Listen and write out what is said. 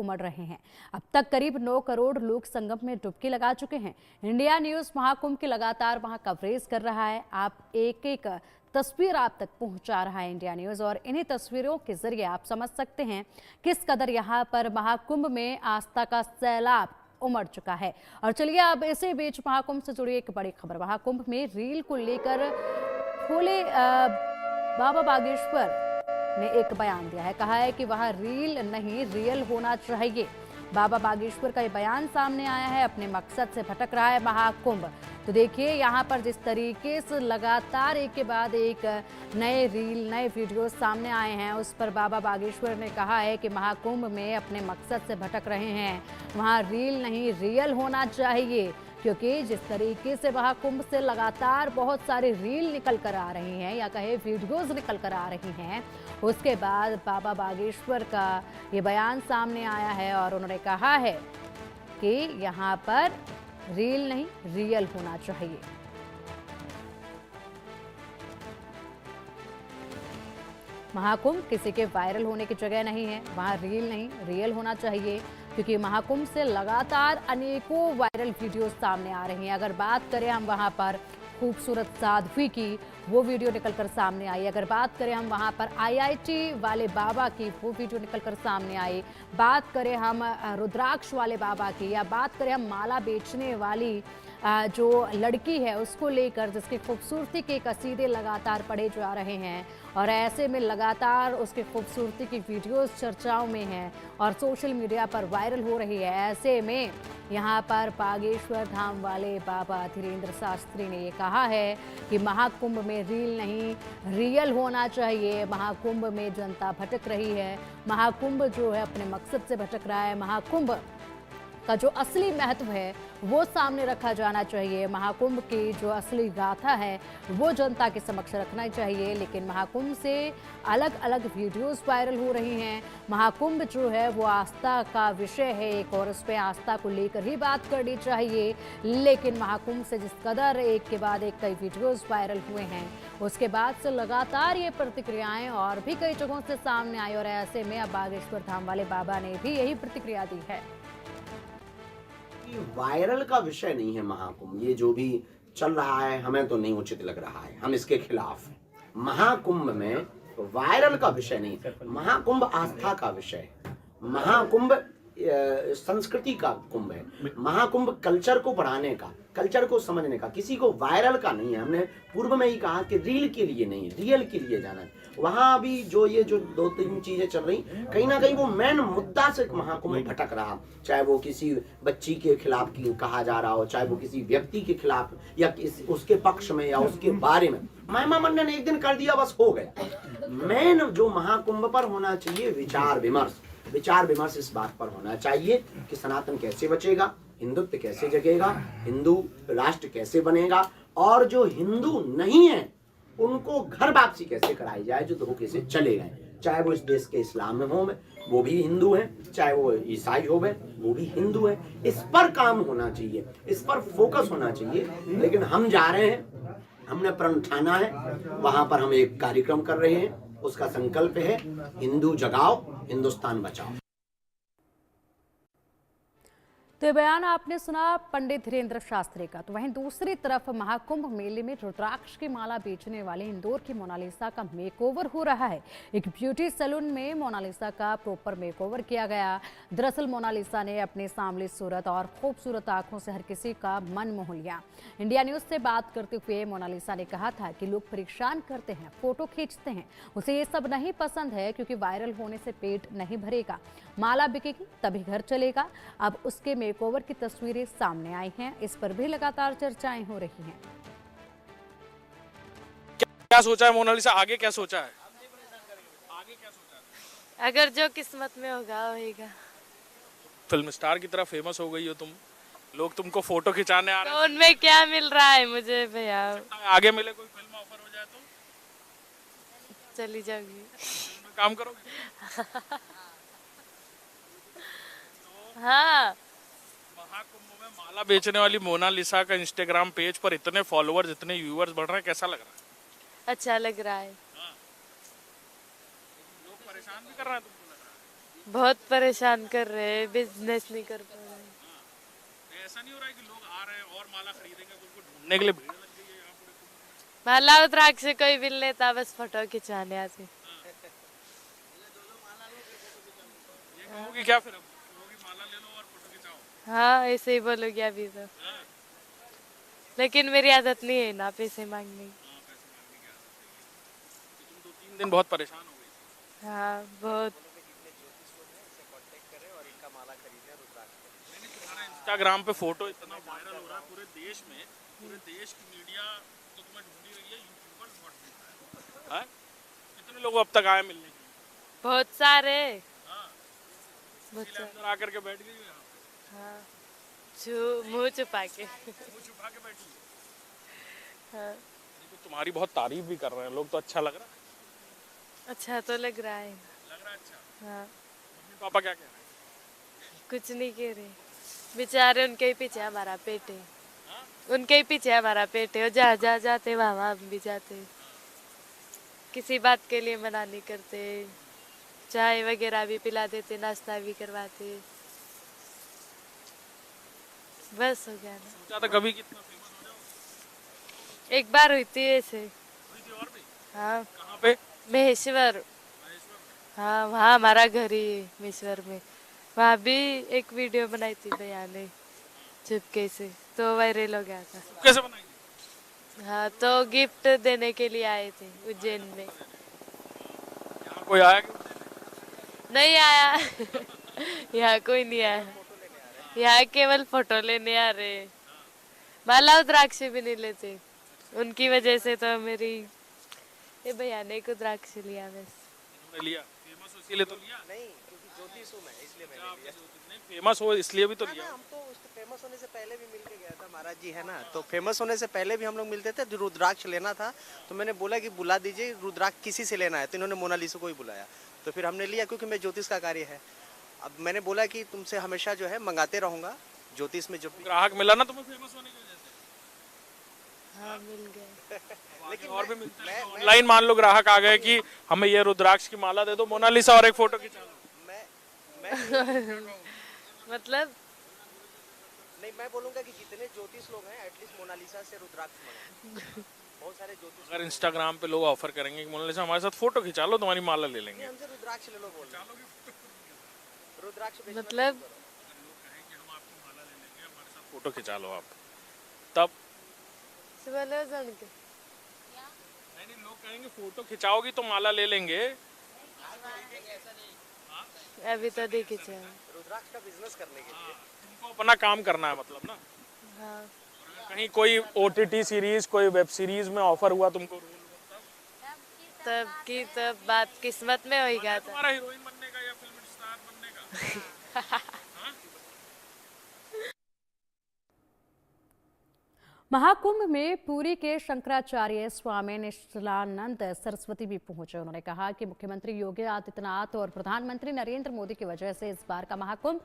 उमड़ रहे हैं। अब तक करीब 9 करोड़ लोग संगम में डुबकी लगा चुके हैं। इंडिया न्यूज महाकुंभ की लगातार वहां कवरेज कर रहा है। आप एक एक तस्वीर आप तक पहुंचा रहा है इंडिया न्यूज, और इन्हीं तस्वीरों के जरिए आप समझ सकते हैं किस कदर यहां पर महाकुंभ में आस्था का सैलाब उमड़ चुका है। और चलिए अब इसी बीच महाकुंभ से जुड़ी एक बड़ी खबर। महाकुंभ में रील को लेकर भोले बाबा बागेश्वर ने एक बयान दिया है। कहा है कि वह रील नहीं रियल होना चाहिए। बाबा बागेश्वर का ये बयान सामने आया है। अपने मकसद से भटक रहा है महाकुंभ। तो देखिए यहाँ पर जिस तरीके से लगातार एक के बाद एक नए रील नए वीडियो सामने आए हैं, उस पर बाबा बागेश्वर ने कहा है कि महाकुंभ में अपने मकसद से भटक रहे हैं। वहाँ रील नहीं रियल होना चाहिए, क्योंकि जिस तरीके से महाकुंभ से लगातार बहुत सारी रील निकल कर आ रही हैं या कहे वीडियोस निकल कर आ रही हैं, उसके बाद बाबा बागेश्वर का ये बयान सामने आया है और उन्होंने कहा है कि यहाँ पर रील नहीं रियल होना चाहिए। महाकुंभ किसी के वायरल होने की जगह नहीं है। वहाँ रील नहीं रियल होना चाहिए, क्योंकि महाकुंभ से लगातार अनेकों वायरल वीडियो सामने आ रही हैं। अगर बात करें हम वहाँ पर खूबसूरत साध्वी की, वो वीडियो निकलकर सामने आई। अगर बात करें हम वहाँ पर IIT वाले बाबा की, वो वीडियो निकलकर सामने आई। बात करें हम रुद्राक्ष वाले बाबा की, या बात करें हम माला बेचने वाली जो लड़की है उसको लेकर, जिसकी खूबसूरती के कसीदे लगातार पढ़े जा रहे हैं, और ऐसे में लगातार उसकी खूबसूरती की वीडियोस चर्चाओं में हैं और सोशल मीडिया पर वायरल हो रही है। ऐसे में यहाँ पर बागेश्वर धाम वाले बाबा धीरेन्द्र शास्त्री ने ये कहा है कि महाकुंभ में रील नहीं रियल होना चाहिए। महाकुंभ में जनता भटक रही है। महाकुंभ जो है अपने मकसद से भटक रहा है। महाकुंभ का जो असली महत्व है वो सामने रखा जाना चाहिए। महाकुंभ की जो असली गाथा है वो जनता के समक्ष रखना चाहिए। लेकिन महाकुंभ से अलग अलग वीडियोस वायरल हो रही हैं। महाकुंभ जो है वो आस्था का विषय है एक, और उस पर आस्था को लेकर ही बात करनी चाहिए। लेकिन महाकुंभ से जिस कदर एक के बाद एक कई वीडियोस वायरल हुए हैं, उसके बाद से लगातार ये प्रतिक्रियाएं और भी कई जगहों से सामने आई, और ऐसे में अब बागेश्वर धाम वाले बाबा ने भी यही प्रतिक्रिया दी है। वायरल का विषय नहीं है महाकुंभ। ये जो भी चल रहा है हमें तो नहीं उचित लग रहा है, हम इसके खिलाफ हैं। महाकुंभ में वायरल का विषय नहीं है। महाकुंभ आस्था का विषय है। महाकुंभ संस्कृति का कुंभ है। महाकुंभ कल्चर को बढ़ाने का, कल्चर को समझने का, किसी को वायरल का नहीं है। हमने पूर्व में ही कहा कि रील के लिए नहीं, रियल के लिए जाना है। वहां भी जो ये जो 2-3 चीजें चल रही, कहीं ना कहीं वो मेन मुद्दा से महाकुंभ भटक रहा। चाहे वो किसी बच्ची के खिलाफ कहा जा रहा हो, चाहे वो किसी व्यक्ति के खिलाफ या उसके पक्ष में या उसके बारे में। महिमा मंडन एक दिन कर दिया, बस हो गया। मेन जो महाकुंभ पर होना चाहिए विचार विमर्श, विचार विमर्श इस बात पर होना चाहिए कि सनातन कैसे बचेगा, हिंदुत्व कैसे जगेगा, हिंदू राष्ट्र कैसे बनेगा, और जो हिंदू नहीं है उनको घर वापसी कैसे कराई जाए जो धोखे से चले गए। चाहे वो इस देश के इस्लाम में हो, वो भी हिंदू है, चाहे वो ईसाई हो, वो भी हिंदू है। इस पर काम होना चाहिए, इस पर फोकस होना चाहिए। लेकिन हम जा रहे हैं, हमने प्रण ठाना है, वहां पर हम एक कार्यक्रम कर रहे हैं। उसका संकल्प है हिंदू जगाओ, हिंदुस्तान बचाओ। तो बयान आपने सुना पंडित धीरेन्द्र शास्त्री का। तो वहीं दूसरी तरफ महाकुंभ मेले में रुद्राक्ष की माला बेचने वाले इंदौर की मोनालिसा का मेकओवर हो रहा है। एक ब्यूटी सैलून में मोनालिसा का प्रॉपर मेकओवर किया गया। दरअसल मोनालिसा ने अपनी सांवली सूरत और खूबसूरत आंखों से हर किसी का मन मोह लिया। इंडिया न्यूज से बात करते हुए मोनालिसा ने कहा था कि लोग परेशान करते हैं, फोटो खींचते हैं, उसे ये सब नहीं पसंद है, क्योंकि वायरल होने से पेट नहीं भरेगा। माला बिकेगी तभी घर चलेगा। अब उसके मेकओवर की तस्वीरें सामने आई हैं, इस पर भी लगातार चर्चाएं हो रही हैं। क्या सोचा है मोनालिसा, आगे क्या सोचा है? आगे क्या सोचा है? अगर जो किस्मत में होगा होगा। फिल्म स्टार की तरह फेमस हो गई हो तुम, लोग तुमको फोटो खिंचाने आ रहे हैं। तो उनमें क्या मिल रहा है मुझे भैया? आगे मिले कोई फिल्म ऑफर हो जाए तो चली जाऊंगी। काम करोगे? हाँ। महाकुंभ में माला बेचने वाली मोनालिसा का इंस्टाग्राम पेज पर इतने फॉलोअर्स, इतने व्यूअर्स बढ़ रहे हैं, कैसा लग रहा है? अच्छा लग रहा है। हाँ। लोग परेशान भी कर रहे हैं तुमको, लग रहा है? बहुत परेशान कर रहे हैं, बिजनेस नहीं कर पा रहे हैं। ऐसा नहीं हो रहा है कि लोग आ रहे हैं और माला खरीदेंगे तो उनको ढूंढने के लिए भीड़ लग गई है यहाँ पूरे माला उत्तराखंड से कोई मिल लेता, बस फोटो खिंचाने आते। ये कहोगी क्या फिर अब कहोगी माला ले लो और फोटो खिंचाओ। हाँ, ऐसे ही बोलोगे अभी तो। लेकिन मेरी आदत नहीं है ना पैसे मांगने की। तुम 2-3 दिन बहुत परेशान हो गई। हाँ, बहुत। तुम्हारा इंस्टाग्राम पे फोटो इतना वायरल हो रहा है पूरे देश में, पूरे देश की मीडिया तो तुम्हें ढूंढ ही रही है, यूट्यूबर्स बहुत ढूंढ रहे हैं। कितने लोग अब तक आए मिलने के लिए? बहुत सारे। हाँ, बहुत इसलिए सारे। अंदर आकर के बैठ गई हो यहाँ पे। हाँ, मुंह छुपा के। मुंह छुपा के बैठी हो। हाँ, देखो तुम्हारी बहुत तारीफ भी कर रहे हैं लोग, तो अच्छा लग रहा है। अच्छा तो लग रहा है। लग रहा है अच्छा। हाँ, मम्मी पापा क्या कह रहे हैं? कुछ नहीं कह रहे, बेचारे उनके ही पीछे हमारा पेट है। उनके ही पीछे हमारा पेट है, और जहाँ जहाँ जाते वहाँ वहाँ हम भी जाते। किसी बात के लिए मना नहीं करते, चाय वगैरह भी पिला देते, नाश्ता भी करवाते। बस हो गया ना। सोचा था कभी कितना फेमस हो जाओ। एक बार हुई थी ऐसे। हुई थी और भी। हाँ, कहाँ पे? महेश्वर। हाँ, वहाँ हमारा घर ही है महेश्वर में। वहाँ भी एक वीडियो बनाई थी भैया ने चुपके से, तो वायरल हो गया था। कैसे बनाई थी? हाँ, तो गिफ्ट देने के लिए आए थे उज्जैन में। यहाँ कोई आया कि नहीं आया। यहाँ कोई नहीं आया, यहाँ केवल फोटो लेने आ रहे हैं। माला रुद्राक्ष भी नहीं लेते, उनकी वजह से तो मेरी ये भैया ने को रुद्राक्ष लिया बस। इन्होंने लिया? फेमस हो इसीलिए तो लिया? नहीं, क्योंकि ज्योतिष हूँ मैं, इसलिए मैंने लिया। नहीं, फेमस हो इसलिए भी तो लिया। हम तो उसके फेमस होने से पहले भी मिल के गया था, महाराज जी है ना, तो फेमस होने से पहले भी हम लोग मिलते थे। रुद्राक्ष लेना था तो मैंने बोला कि बुला दीजिए, रुद्राक्ष किसी से लेना है, तो इन्होंने मोनालिसा को ही बुलाया, तो फिर हमने लिया, क्योंकि मैं ज्योतिष का कार्य है। अब मैंने बोला कि तुमसे हमेशा जो है मंगाते रहूंगा ज्योतिष में, जब भी। ग्राहक मिला ना तुम्हें फेमस होने की वजह से? हाँ, मिल गए। लेकिन और भी मिलते हैं ऑनलाइन। मान लो ग्राहक आ गए कि हमें ये रुद्राक्ष की माला दे दो, मोनालिसा और एक फोटो खिंचा लो। मतलब नहीं, मैं बोलूंगा कि जितने ज्योतिष लोग हैं एटलीस्ट मोनालिसा से रुद्राक्ष मंगाएं। बहुत सारे ज्योतिष अगर इंस्टाग्राम पे लोग ऑफर करेंगे कि मोनालिसा हमारे साथ फोटो खिंचा लो, तुम्हारी माला ले लेंगे। हमसे रुद्राक्ष ले लो, बोल रुद्राक्ष बेचना मतलब फोटो खिंचा लो आप, तब सुबह ले जान के नहीं, लोग कहेंगे फोटो खिंचाओगी तो माला ले लेंगे। अभी तो देखी चाहिए। रुद्राक्ष का बिजनेस करने के लिए। तुमको अपना काम करना है मतलब ना। हाँ, कहीं कोई OTT सीरीज, कोई वेब सीरीज में ऑफर हुआ तुमको, तब की तब बात किस्मत में हो गया था। तुम्हारा हीरोइन बनने का या फिल्म स्टार बनने का? महाकुंभ में पुरी के शंकराचार्य स्वामी निश्चलानंद सरस्वती भी पहुंचे। उन्होंने कहा कि मुख्यमंत्री योगी आदित्यनाथ और प्रधानमंत्री नरेंद्र मोदी की वजह से इस बार का महाकुंभ